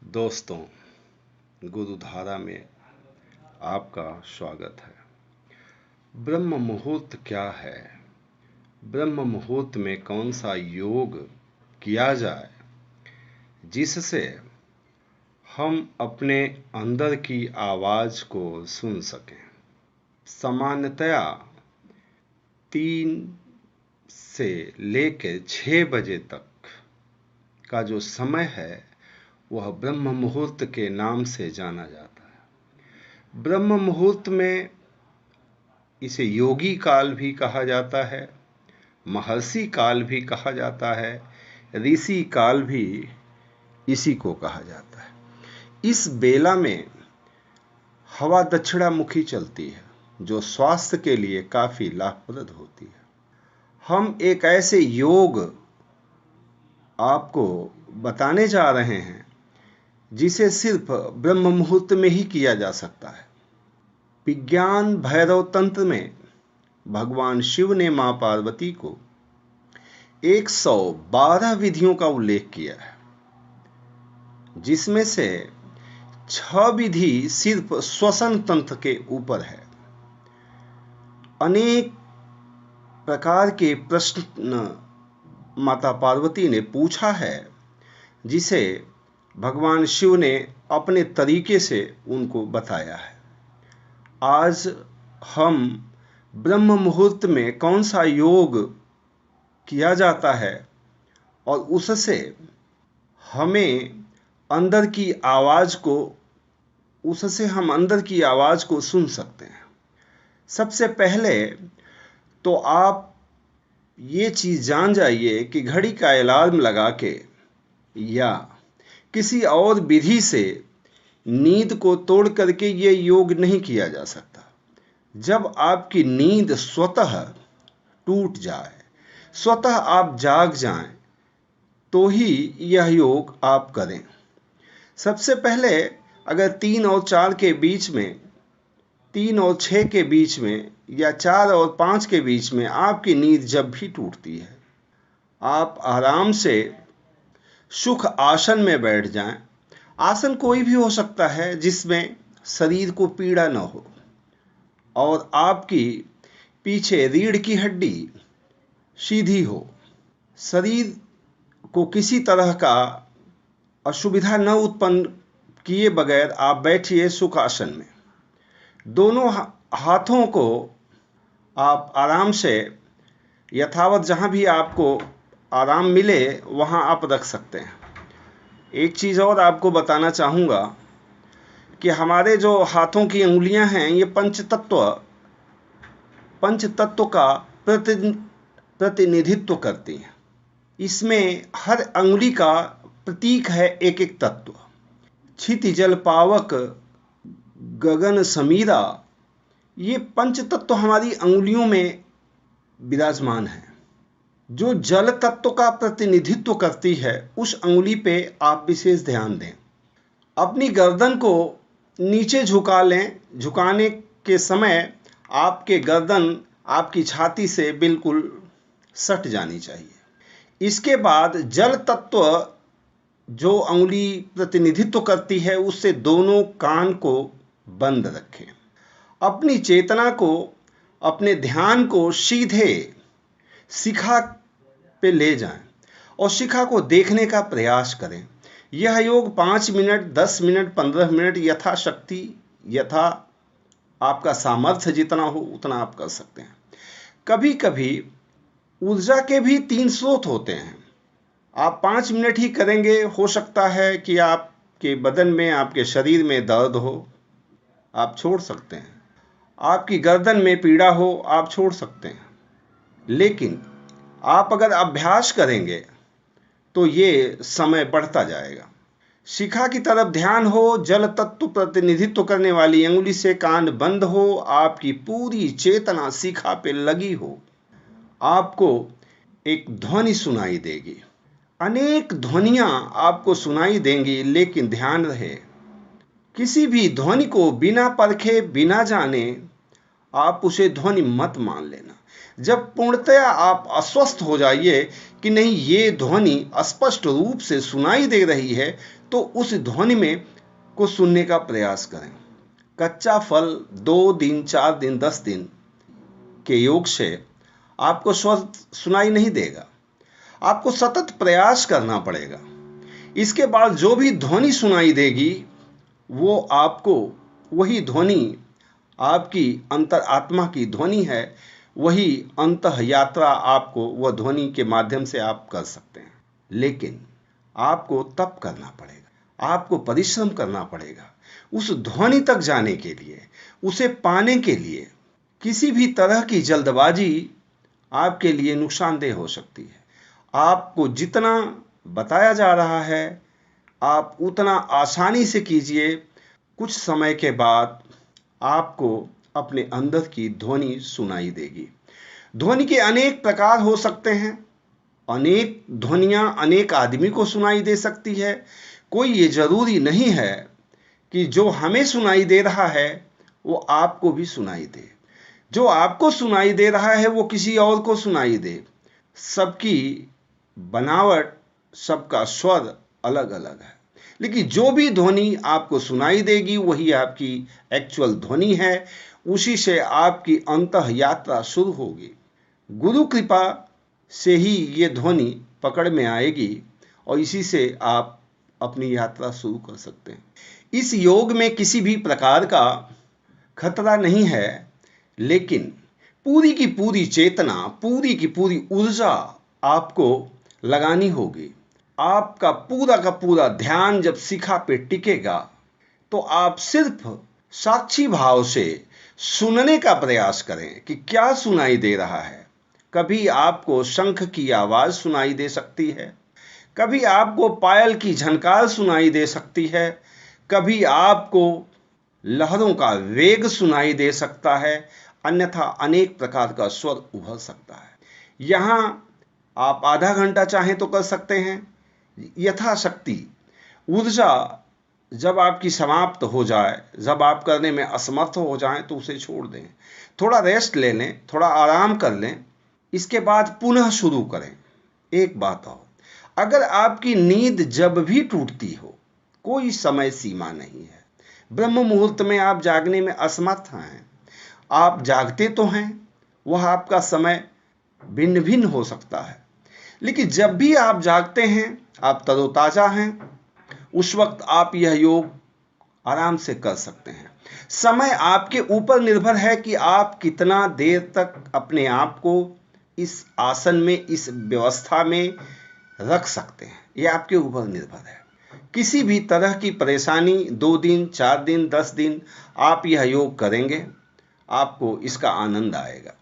दोस्तों, गुरुधारा में आपका स्वागत है। ब्रह्म मुहूर्त क्या है? ब्रह्म मुहूर्त में कौन सा योग किया जाए जिससे हम अपने अंदर की आवाज को सुन सकें? सामान्यतया 3 से लेकर 6 बजे तक का जो समय है वह ब्रह्म मुहूर्त के नाम से जाना जाता है। ब्रह्म मुहूर्त में इसे योगी काल भी कहा जाता है, महर्षि काल भी कहा जाता है, ऋषि काल भी इसी को कहा जाता है। इस बेला में हवा दक्षिणामुखी चलती है जो स्वास्थ्य के लिए काफी लाभप्रद होती है। हम एक ऐसे योग आपको बताने जा रहे हैं जिसे सिर्फ ब्रह्म मुहूर्त में ही किया जा सकता है। विज्ञान भैरव तंत्र में भगवान शिव ने मां पार्वती को 112 विधियों का उल्लेख किया है, जिसमें से 6 विधि सिर्फ श्वसन तंत्र के ऊपर है। अनेक प्रकार के प्रश्न माता पार्वती ने पूछा है जिसे भगवान शिव ने अपने तरीके से उनको बताया है। आज हम ब्रह्म मुहूर्त में कौन सा योग किया जाता है और उससे हमें अंदर की आवाज को हम अंदर की आवाज को सुन सकते हैं। सबसे पहले तो आप ये चीज जान जाइए कि घड़ी का अलार्म लगा के या किसी और विधि से नींद को तोड़ करके ये योग नहीं किया जा सकता। जब आपकी नींद स्वतः टूट जाए, स्वतः आप जाग जाएं, तो ही यह योग आप करें। सबसे पहले अगर 3 और 4 के बीच में, 3 और 6 के बीच में या 4 और 5 के बीच में आपकी नींद जब भी टूटती है, आप आराम से सुख आसन में बैठ जाएं। आसन कोई भी हो सकता है जिसमें शरीर को पीड़ा न हो और आपकी पीछे रीढ़ की हड्डी सीधी हो, शरीर को किसी तरह का असुविधा न उत्पन्न किए बगैर आप बैठिए सुख आसन में। दोनों हाथों को आप आराम से यथावत जहां भी आपको आराम मिले वहां आप रख सकते हैं। एक चीज़ और आपको बताना चाहूँगा कि हमारे जो हाथों की अंगुलियां हैं ये पंचतत्व का प्रतिनिधित्व करती हैं। इसमें हर अंगुली का प्रतीक है एक एक तत्व। क्षिति जल पावक गगन समीरा, ये पंचतत्व हमारी अंगुलियों में विराजमान है। जो जल तत्व का प्रतिनिधित्व करती है उस अंगुली पे आप विशेष ध्यान दें। अपनी गर्दन को नीचे झुका लें। झुकाने के समय आपके गर्दन आपकी छाती से बिल्कुल सट जानी चाहिए। इसके बाद जल तत्व जो अंगुली प्रतिनिधित्व करती है उससे दोनों कान को बंद रखें। अपनी चेतना को, अपने ध्यान को सीधे शिखा पे ले जाएं और शिखा को देखने का प्रयास करें। यह योग 5 मिनट, 10 मिनट, 15 मिनट यथाशक्ति, यथा आपका सामर्थ्य जितना हो उतना आप कर सकते हैं। कभी कभी ऊर्जा के भी 3 स्रोत होते हैं। आप 5 मिनट ही करेंगे, हो सकता है कि आपके बदन में, आपके शरीर में दर्द हो, आप छोड़ सकते हैं। आपकी गर्दन में पीड़ा हो, आप छोड़ सकते हैं। लेकिन आप अगर अभ्यास करेंगे तो ये समय बढ़ता जाएगा। शिखा की तरफ ध्यान हो, जल तत्व प्रतिनिधित्व करने वाली अंगुली से कान बंद हो, आपकी पूरी चेतना शिखा पे लगी हो। आपको एक ध्वनि सुनाई देगी, अनेक ध्वनियां आपको सुनाई देंगी, लेकिन ध्यान रहे किसी भी ध्वनि को बिना परखे, बिना जाने आप उसे ध्वनि मत मान लेना। जब पूर्णतया आप अस्वस्थ हो जाइए कि नहीं ये ध्वनि स्पष्ट रूप से सुनाई दे रही है, तो उस ध्वनि में को सुनने का प्रयास करें। कच्चा फल 2 दिन, 4 दिन, 10 दिन के योग से आपको स्वर सुनाई नहीं देगा। आपको सतत प्रयास करना पड़ेगा। इसके बाद जो भी ध्वनि सुनाई देगी वो आपको वही ध्वनि आपकी अंतरात्मा की ध्वनि है, वही अंतः यात्रा आपको वह ध्वनि के माध्यम से आप कर सकते हैं। लेकिन आपको तप करना पड़ेगा, आपको परिश्रम करना पड़ेगा उस ध्वनि तक जाने के लिए, उसे पाने के लिए। किसी भी तरह की जल्दबाजी आपके लिए नुकसानदेह हो सकती है। आपको जितना बताया जा रहा है आप उतना आसानी से कीजिए। कुछ समय के बाद आपको अपने अंदर की ध्वनि सुनाई देगी। ध्वनि के अनेक प्रकार हो सकते हैं। अनेक ध्वनियाँ अनेक आदमी को सुनाई दे सकती है। कोई ये जरूरी नहीं है कि जो हमें सुनाई दे रहा है वो आपको भी सुनाई दे। जो आपको सुनाई दे रहा है वो किसी और को सुनाई दे। सबकी बनावट, सबका स्वर अलग अलग है, लेकिन जो भी ध्वनि आपको सुनाई देगी वही आपकी एक्चुअल ध्वनि है। उसी से आपकी अंतः यात्रा शुरू होगी। गुरु कृपा से ही ये ध्वनि पकड़ में आएगी और इसी से आप अपनी यात्रा शुरू कर सकते हैं। इस योग में किसी भी प्रकार का खतरा नहीं है, लेकिन पूरी की पूरी चेतना, पूरी की पूरी ऊर्जा आपको लगानी होगी। आपका पूरा का पूरा ध्यान जब शिखा पे टिकेगा तो आप सिर्फ साक्षी भाव से सुनने का प्रयास करें कि क्या सुनाई दे रहा है। कभी आपको शंख की आवाज सुनाई दे सकती है, कभी आपको पायल की झनकार सुनाई दे सकती है, कभी आपको लहरों का वेग सुनाई दे सकता है, अन्यथा अनेक प्रकार का स्वर उभर सकता है। यहाँ आप आधा घंटा चाहें तो कर सकते हैं। यथाशक्ति ऊर्जा जब आपकी समाप्त हो जाए, जब आप करने में असमर्थ हो जाएं तो उसे छोड़ दें, थोड़ा रेस्ट ले लें, थोड़ा आराम कर लें, इसके बाद पुनः शुरू करें। एक बात और, अगर आपकी नींद जब भी टूटती हो, कोई समय सीमा नहीं है। ब्रह्म मुहूर्त में आप जागने में असमर्थ हैं, आप जागते तो हैं, वह आपका समय भिन्न भिन्न हो सकता है, लेकिन जब भी आप जागते हैं आप तरोताजा हैं। उस वक्त आप यह योग आराम से कर सकते हैं। समय आपके ऊपर निर्भर है कि आप कितना देर तक अपने आप को इस आसन में, इस व्यवस्था में रख सकते हैं, यह आपके ऊपर निर्भर है। किसी भी तरह की परेशानी 2 दिन, 4 दिन, 10 दिन आप यह योग करेंगे, आपको इसका आनंद आएगा।